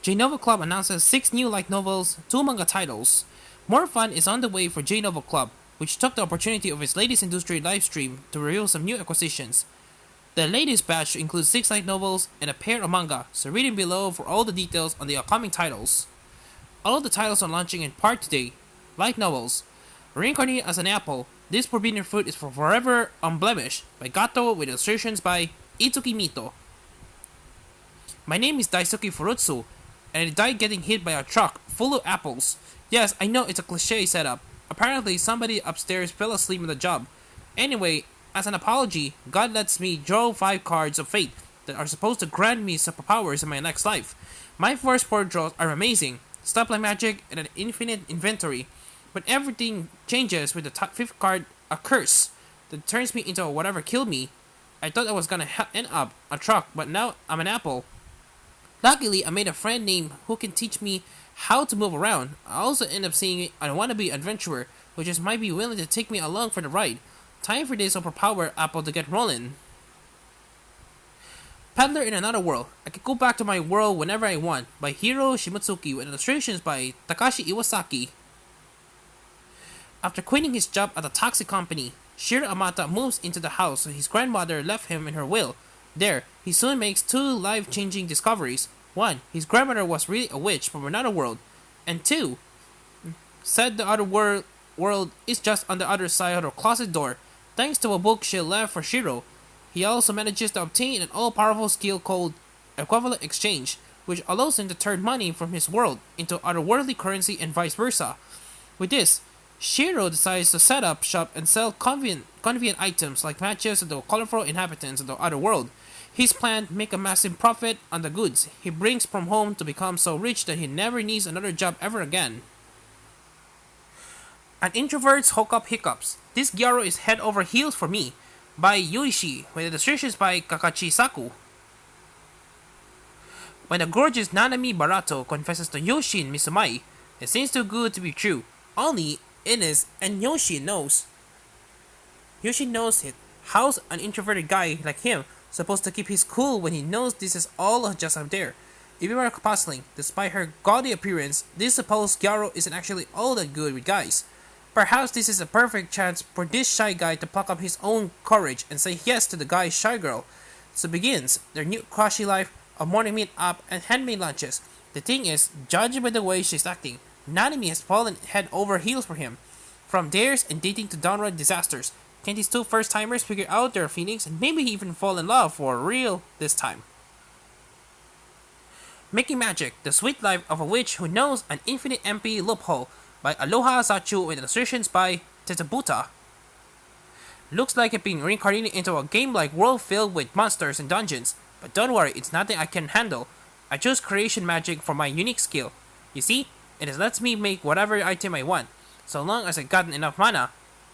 J-Nova Club announces 6 new light novels, 2 manga titles. More fun is on the way for J-Nova Club, which took the opportunity of its latest industry livestream to reveal some new acquisitions. The latest batch includes 6 light novels and a pair of manga, so read below for all the details on the upcoming titles. All of the titles are launching in part today. Light novels. Reincarnate as an apple. This forbidden fruit is for forever unblemished by Gato with illustrations by Itsuki Mito. My name is Daisuke Furutsu, and I died getting hit by a truck full of apples. Yes, I know it's a cliche setup. Apparently, somebody upstairs fell asleep on the job. Anyway, as an apology, God lets me draw 5 cards of fate that are supposed to grant me superpowers in my next life. My first 4 draws are amazing, stoplight magic, and an infinite inventory. But everything changes with the 5th card, a curse, that turns me into whatever killed me. I thought I was gonna end up a truck, but now I'm an apple. Luckily, I made a friend named who can teach me how to move around. I also end up seeing a wannabe adventurer, who just might be willing to take me along for the ride. Time for this overpowered apple to get rolling. Pander in Another World. I can go back to my world whenever I want, by Hiro Shimotsuki with illustrations by Takashi Iwasaki. After quitting his job at a taxi company, Shiro Amata moves into the house his grandmother left him in her will. There, he soon makes 2 life-changing discoveries. 1. His grandmother was really a witch from another world. And 2. Said the other world is just on the other side of her closet door. Thanks to a book she left for Shiro, he also manages to obtain an all-powerful skill called Equivalent Exchange, which allows him to turn money from his world into otherworldly currency and vice versa. With this, Shiro decides to set up shop and sell convenient items like matches to the colorful inhabitants of the other world. His plan: make a massive profit on the goods he brings from home to become so rich that he never needs another job ever again. An introvert's hookup hiccups. This gyaro is head over heels for me, by Yuishi, with illustrations by Kakachi Saku. When the gorgeous Nanami Barato confesses to Yoshin Mizumai, it seems too good to be true. Only it is, and Yoshi knows. Yoshi knows it. How's an introverted guy like him supposed to keep his cool when he knows this is all just up there? Even more puzzling, despite her gaudy appearance, this supposed gyaro isn't actually all that good with guys. Perhaps this is a perfect chance for this shy guy to pluck up his own courage and say yes to the guy's shy girl. So begins their new crushy life of morning meet up and handmade lunches. The thing is, judging by the way she's acting, Nanami has fallen head over heels for him. From dares and dating to downright disasters, can these 2 first-timers figure out their feelings and maybe even fall in love for real this time? Making Magic, the sweet life of a witch who knows an infinite MP loophole, by Aloha Sachu with illustrations by Tetsubuta. Looks like it being reincarnated into a game-like world filled with monsters and dungeons, but don't worry, it's nothing I can handle. I chose creation magic for my unique skill. You see, it lets me make whatever item I want, so long as I got enough mana.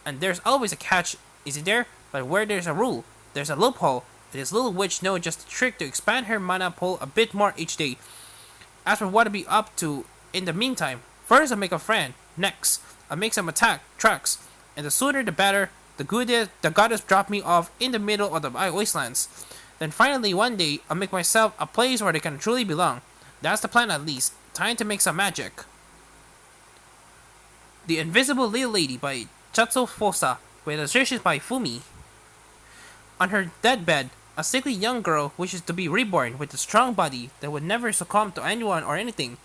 And there's always a catch, isn't there? But where there's a rule, there's a loophole. This little witch knows just a trick to expand her mana pool a bit more each day. As for what I'll be up to in the meantime, first I make a friend. Next, I make some attack tracks, and the sooner the better. The goddess dropped me off in the middle of the wastelands. Then finally one day, I'll make myself a place where they can truly belong. That's the plan at least. Time to make some magic. The Invisible Little Lady by Chatsu Fosa, with illustrations by Fumi. On her deathbed, a sickly young girl wishes to be reborn with a strong body that would never succumb to anyone or anything.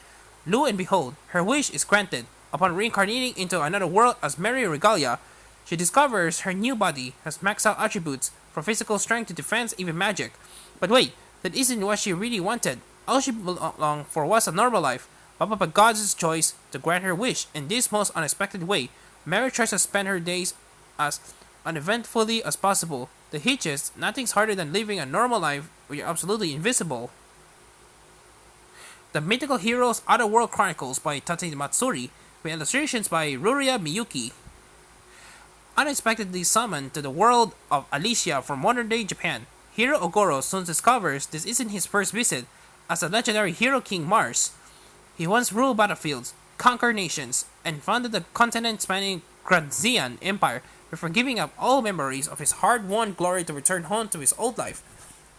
Lo and behold, her wish is granted. Upon reincarnating into another world as Mary Regalia, she discovers her new body has maxed out attributes, from physical strength to defense, even magic. But wait, that isn't what she really wanted. All she longed for was a normal life, but by God's choice to grant her wish in this most unexpected way. Mary tries to spend her days as uneventfully as possible. The hitch is, nothing's harder than living a normal life where you're absolutely invisible. The Mythical Heroes Otherworld Chronicles by Tate Matsuri, with illustrations by Ruria Miyuki. Unexpectedly summoned to the world of Alicia from modern-day Japan, Hiro Ogoro soon discovers this isn't his first visit as the legendary Hero King Mars. He once ruled battlefields, conquered nations, and founded the continent-spanning Granzian Empire before giving up all memories of his hard-won glory to return home to his old life.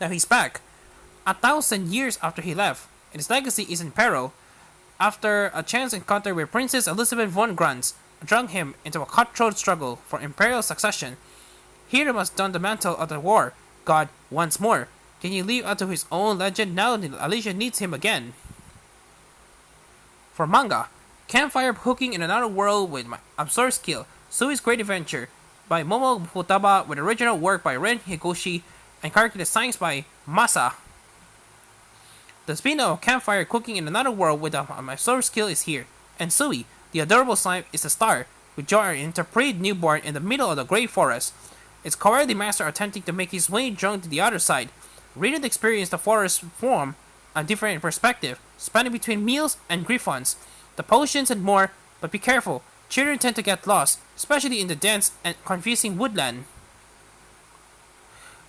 Now he's back. 1,000 years after he left, and his legacy is in peril after a chance encounter with Princess Elizabeth von Grunz drug him into a cutthroat struggle for imperial succession. Hero must don the mantle of the war god once more. Can he live up to his own legend now that Alicia needs him again? For manga, Campfire Hooking in Another World with Absurd Skill, Sui's Great Adventure by Momo Futaba with original work by Ren Higuchi and character designs by Masa. The spin-off of Campfire Cooking in Another World with Absurd Skill is here, and Sui, the adorable slime, is the star, with Joy, an interpreted newborn in the middle of the Great Forest. Its cowardly master attempting to make his way drunk to the other side. Readers experience the forest from a different perspective, spanning between meals and griffons, the potions and more, but be careful, children tend to get lost, especially in the dense and confusing woodland.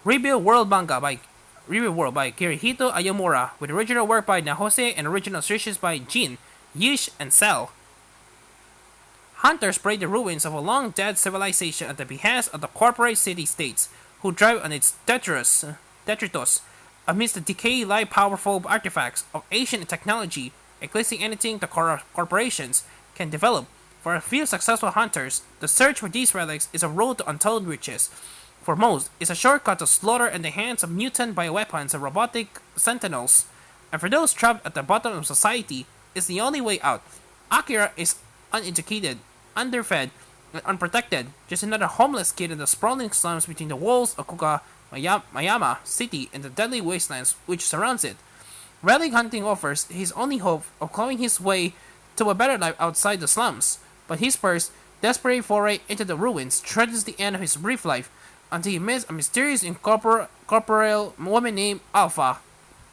Rebuild World by Kirihito Ayamura, with original work by Nahose and original illustrations by Jin, Yish, and Cell. Hunters brave the ruins of a long-dead civilization at the behest of the corporate city-states, who drive on its detritus amidst the decay lie powerful artifacts of ancient technology, eclipsing anything the corporations can develop. For a few successful hunters, the search for these relics is a road to untold riches. For most, it's a shortcut to slaughter in the hands of mutant bioweapons and robotic sentinels. And for those trapped at the bottom of society, it's the only way out. Akira is uneducated, underfed, and unprotected, just another homeless kid in the sprawling slums between the walls of Mayama City and the deadly wastelands which surrounds it. Relic hunting offers his only hope of clawing his way to a better life outside the slums, but his first desperate foray into the ruins threatens the end of his brief life until he meets a mysterious incorporeal woman named Alpha.